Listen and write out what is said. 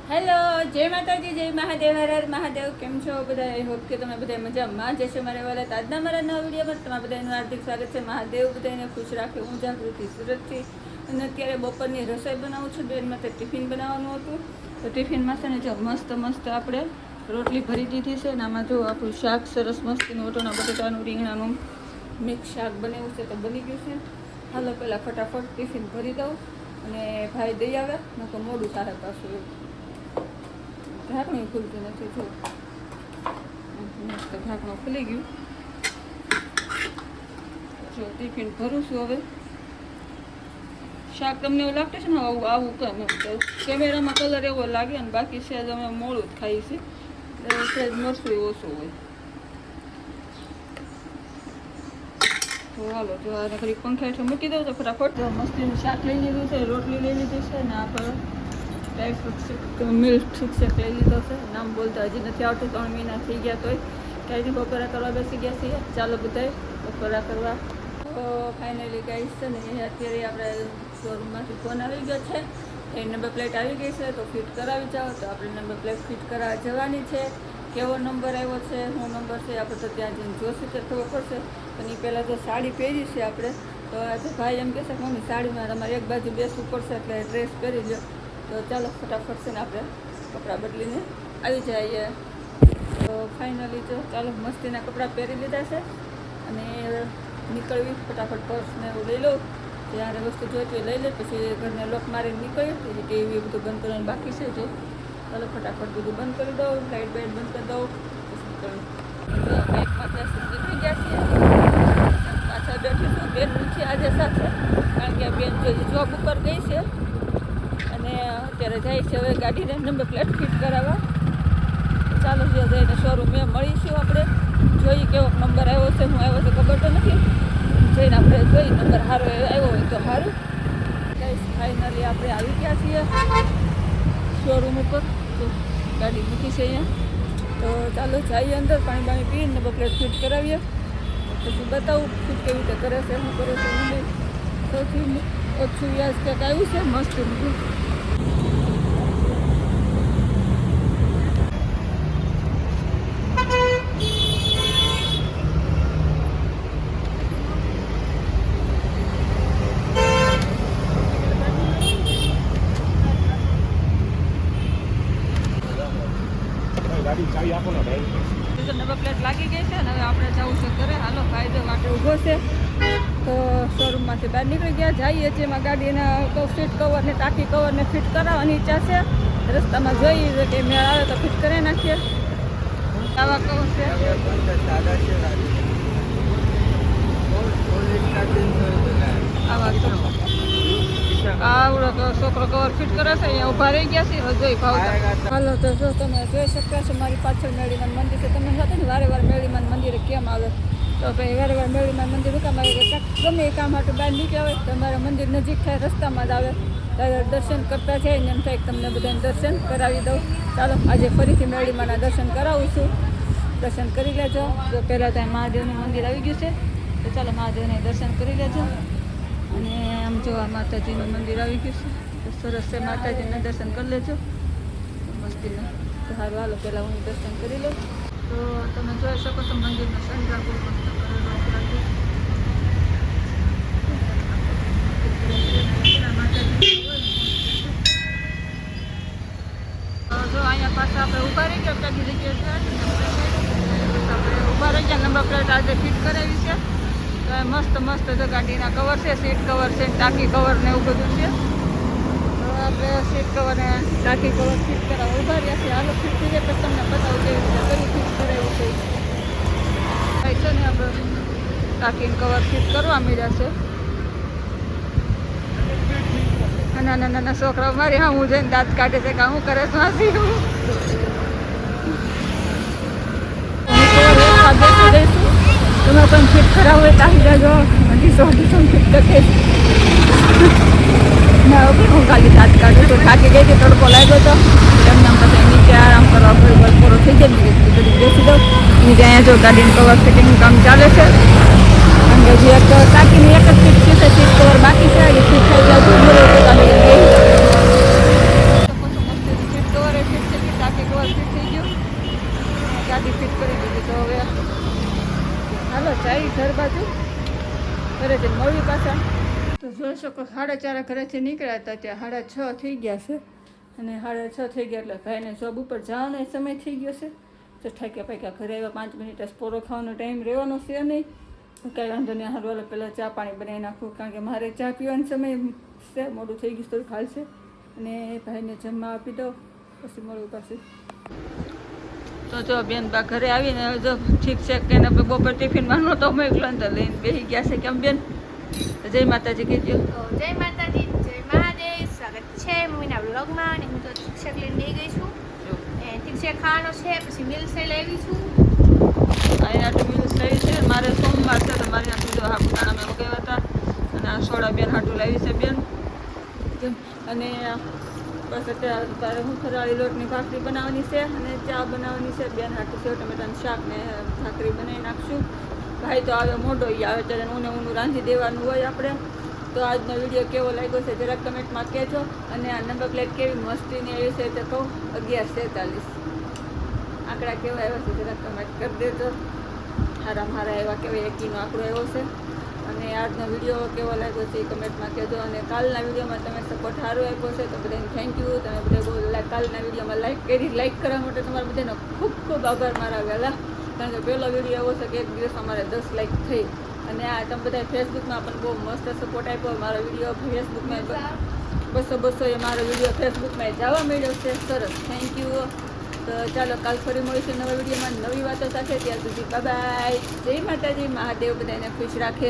Hello, જય માતાજી, જય મહાદેવ, હર હર મહાદેવ. કેમ છો બધા? આઈ હોપ કે તમે બધા મજામાં જશે. મારે વાલા આજના મારા નવા વિડીયોમાં તમારા બધાનું હાર્દિક સ્વાગત છે. મહાદેવ બધાને ખુશ રાખે. હું જાગૃતિ સુરતથી અને અત્યારે બપોરની રસોઈ બનાવું છું. બેન માટે ટિફિન બનાવવાનું હતું તો ટિફિનમાં છે ને જો મસ્ત મસ્ત આપણે રોટલી ભરી દીધી છે ને આમાં જો આપણું શાક સરસ મસ્તીનું વટોણા બટાટાનું રીંગણાનું મિક્સ શાક બનાવ્યું છે તો બની ગયું છે. હાલો પહેલાં ફટાફટ ટિફિન ભરી દઉં અને ભાઈ દઈ આવે ન તો મોડું થાય પાછું. ઢાંકણું ખુલતું નથી. જો મસ્ત ઢાંકણું ખુલી ગયું. જો ટિફિન ભરું છું. હવે શાક તમને એવું લાગતું છે ને આવું આવું કેમ તો કેમેરામાં કલર એવો લાગે અને બાકી સહેજ અમે મોડું જ ખાઈએ છીએ એટલે સહેજ મરસું ઓછું હોય. તો હાલો જો આને ઘડી પંખા હેઠળ મૂકી દઉં તો ફટાફટ મસ્તીનું શાક લઈ લીધું છે, રોટલી લઈ લીધી છે ને આપણે ડ્રાયફ્રૂટ મિલ્ક શેક લઈ લીધો છે. નામ બોલતા હજી નથી આવતું. 3 મહિના થઈ ગયા તોય ક્યાંયથી બપોરા કરવા બેસી ગયા છીએ. ચાલો બધાય બપોરા કરવા. તો ફાઇનલી ગાઈસ છે ને અત્યારે આપણે શોરૂમમાંથી ફોન આવી ગયો છે. એ નંબર પ્લેટ આવી ગઈ છે તો ફિટ કરાવી જાઓ. તો આપણે નંબર પ્લેટ ફિટ કરાવવા જવાની છે. કેવો નંબર આવ્યો છે, શું નંબર છે આપણે તો ત્યાં જઈને જોશું તો ખબર પડશે. પણ એ પહેલાં તો સાડી પહેરી છે આપણે તો આજે ભાઈ એમ કહેશે કે મમ્મી સાડીમાં તમારે એક બાજુ બેસવું પડશે એટલે ડ્રેસ પહેરી લો. તો ચાલો ફટાફટ છે ને આપણે કપડાં બદલીને આવી જઈએ. તો ફાઇનલી તો ચાલો મસ્તીના કપડાં પહેરી લીધા છે અને નીકળવી ફટાફટ પર્સને એવું લઈ લઉં. જ્યારે વસ્તુ જોઈતી લઈ લે પછી ઘરને લોક મારીને નીકળ્યું પછી ટીવી બધું બંધ કરવાનું બાકી છે. જો ચાલો ફટાફટ બધું બંધ કરી દઉં, લાઇટ બાઇટ બંધ કરી દઉં પછી નીકળ્યું. નીકળી ગયા છીએ. પાછળ બેઠીશું. બેન નથી આજે સાથે કારણ કે બેન જોબ ઉપર ગઈ છે અને અત્યારે જાય છે હવે ગાડીને નંબર પ્લેટ ફિટ કરાવવા. ચાલો જો જઈને શોરૂમે મળીશું. આપણે જોઈએ કેવો નંબર આવ્યો છે, હું આવ્યો છે ખબર તો નથી. જઈને આપણે જોઈ નંબર સારો આવ્યો હોય તો સારું. ફાઇનલી આપણે આવી ગયા છીએ શોરૂમ ઉપર. તો ગાડી મૂકી છે અહીંયા. તો ચાલો જઈએ અંદર, પાણી બાણી પીને નંબર પ્લેટ ફિટ કરાવીએ પછી બતાવું ફિટ કેવી રીતે કરે છે, શું કરે છે. હું સૌથી ઓછું વ્યાજ ક્યાંક આવ્યું છે મસ્ત મૂકું. નંબર પ્લેટ લાગી ગઈ છે અને હવે આપણે જવું છે ઘરે. હાલો ફાયદો માટે ઊભો છે તો શોરૂમમાંથી બહાર નીકળી ગયા. જઈએ છીએ એમાં ગાડીના સીટ કવર ને ટાંકી કવર ને ફિટ કરાવવાની ઈચ્છા છે. રસ્તામાં જોઈએ કે મેળ આવે તો ફિટ કરી નાખીએ. આવા કવર છે આવડો છોકરો કવર ફિટ કરે છે. અહીંયા ઊભા રહી ગયા છે. જોઈ ભાવ હાલો તો જો તમે જોઈ શકતા છો મારી પાછળ મેળીમાન મંદિર છે. તમે સાથે ને વારે વાર મેળીમાન મંદિરે કેમ આવે તો ભાઈ વારે વાર મેળીમાન મંદિર કામ આવે કે ગમે એ કામ માટે બહાર નીકળ્યા હોય તો અમારા મંદિર નજીક થાય રસ્તામાં જ આવે ત્યારે દર્શન કરતા જાય ને એમ થાય તમને બધાને દર્શન કરાવી દઉં. ચાલો આજે ફરીથી મેળીમાના દર્શન કરાવું છું. દર્શન કરી લેજો. તો પહેલાં ત્યાં મહાદેવનું મંદિર આવી ગયું છે તો ચાલો મહાદેવને દર્શન કરી લેજો. અને આમ જો આ માતાજીનું મંદિર આવી ગયું છે તો સરસ છે. માતાજીના દર્શન કરી લેજો મસ્તીના. તો સારું હાલો પહેલાં હું દર્શન કરી લઉં. તો તમે જોઈ શકો છો મંદિરનો શણગાર બહુ મસ્ત કરેલો માતાજી. જો અહીંયા પાછા આપણે ઊભા રહી ગયા ત્યાંની જગ્યાએ આપણે ઊભા રહી ગયા. નંબર પ્લેટ આજે ફિટ કરાવી છે. મસ્ત મસ્ત જો ગાડીના કવર છે, સીટ કવર છે, ટાંકી કવર ને એવું બધું છે. તો આપણે સીટ કવર ને ટાંકી કવર ફિટ કરાવવા ઊભા રહ્યા છે. હાલો ફિટ થઈ જાય પછી તમને બતાવું કેવી રીતે કરી ફિટ કરાવ્યું છે. ભાઈ છે ને આપણે ટાંકીને કવર ફિટ કરવા મળ્યા છે. નાના નાના છોકરાઓ મારી હા હું જઈને દાંત કાઢે છે કે હું કરે છે હાસી હું બેસી જઈશું. તમે પણ ફિટ કરાવો હોય તાકી જાજો. અઢીસો ફિટ કરે ના હું ખાલી દાંત કાઢું તો થાકી ગઈ હતી. તડકો લાગ્યો હતો એમને પછી નીચે આરામ કરવા પડ્યો. પૂરો થઈ જાય ને બધી બેસી દઉં. નીચે અહીંયા જો ગાડીનું કવર ફિટિંગનું કામ ચાલે છે. કારણ કે હજી એક ટાંકીની એક જ ફિટ છે. સીટ કવર બાકી છે. એ ફિટ થઈ જાય તો ફિટ કવર કવર ફિટ થઈ ગયું, ગાડી ફિટ કરી દીધી. તો હવે હાલો જાય ઘર બાજુ, ઘરે જઈને મળવી પાછા. તો જોઈ શકો 4:30 ઘરેથી નીકળ્યા હતા, ત્યાં 6:30 થઈ ગયા છે. અને 6:30 થઈ ગયા એટલે ભાઈને જોબ ઉપર જવાનો સમય થઈ ગયો છે. તો ઠાક્યા પાક્યા ઘરે આવ્યા, 5 મિનિટ પોરો ખાવાનો ટાઈમ રહેવાનો છે નહીં. કાંઈ વાંધો નહીં, હારું પહેલાં ચા પાણી બનાવી નાખું, કારણ કે મારે ચા પીવાનો સમય છે, મોડું થઈ ગયું થોડું ખાલશે. અને ભાઈને જમવા આપી દો, પછી મળવું પાછું. તો જો બેન બા ઘરે આવીને જો ઠીક છે કે આપણે બપોર ટિફિનમાં નહોતો મોકલો ને તો લઈને બેસી ગયા છે. કેમ બેન? જય માતાજી કહેજો. જય માતાજી, જય મહાદેવ. સ્વાગત છે મમ્મીના બ્લોગમાં. અને હું તો ઠીક લઈને લઈ ગઈ છું. ઠીક ખાવાનો છે, પછી મિલ્સ લાવી છું. અહીંયા તો મિલ્સ લાવી છે. મારે સોમવાર છે તો મારે આટલું હાપુદાણા મેં મગાવ્યા હતા. અને આ સોડા બેન હાટું લાવી છે બેન. અને બસ અત્યારે તારે હું ફરાળી લોટની ભાખરી બનાવવાની છે અને ચા બનાવવાની છે. બેન હાટું સેવ ટમેટાનું શાક ને ભાખરી બનાવી નાખશું. ભાઈ તો આવે મોઢો, એ આવે ત્યારે ઊનું રાંધી દેવાનું હોય આપણે. તો આજનો વિડીયો કેવો લાગ્યો છે જરાક કમેન્ટમાં કહેજો. અને આ નંબર પ્લેટ કેવી મસ્તીની આવી છે તે કહું, 1146. આંકડા કેવા આવ્યા છે જરાક કમેન્ટ કરી દેજો. હારા આવ્યા કેવા એકીનો આંકડો આવ્યો છે. અને આજનો વિડીયો કેવો લાગ્યો છે એ કમેન્ટમાં કહેજો. અને કાલના વિડીયોમાં તમે સપોર્ટ સારો આપ્યો છે તો બધાને થેન્ક યુ. તમે બધા બહુ કાલના વિડીયોમાં લાઈક કરવા માટે તમારા બધાનો ખૂબ ખૂબ આભાર મારા વહેલા. કારણ કે પહેલો વિડીયો એવો છે કે એક દિવસ અમારે 10 લાઈક થઈ. અને આ તમે બધા ફેસબુકમાં પણ બહુ મસ્ત સપોર્ટ આપ્યો. મારો વિડીયો ફેસબુકમાં 200 એ મારો વિડીયો ફેસબુકમાં જવા મળ્યો છે. સરસ, થેન્ક યુ. તો ચાલો કાલ ફરી મળીશું નવા વિડીયોમાં નવી વાતો સાથે. ત્યાર સુધી બાય બાય. જય માતાજી, મહાદેવ બધાને ખુશ રાખે.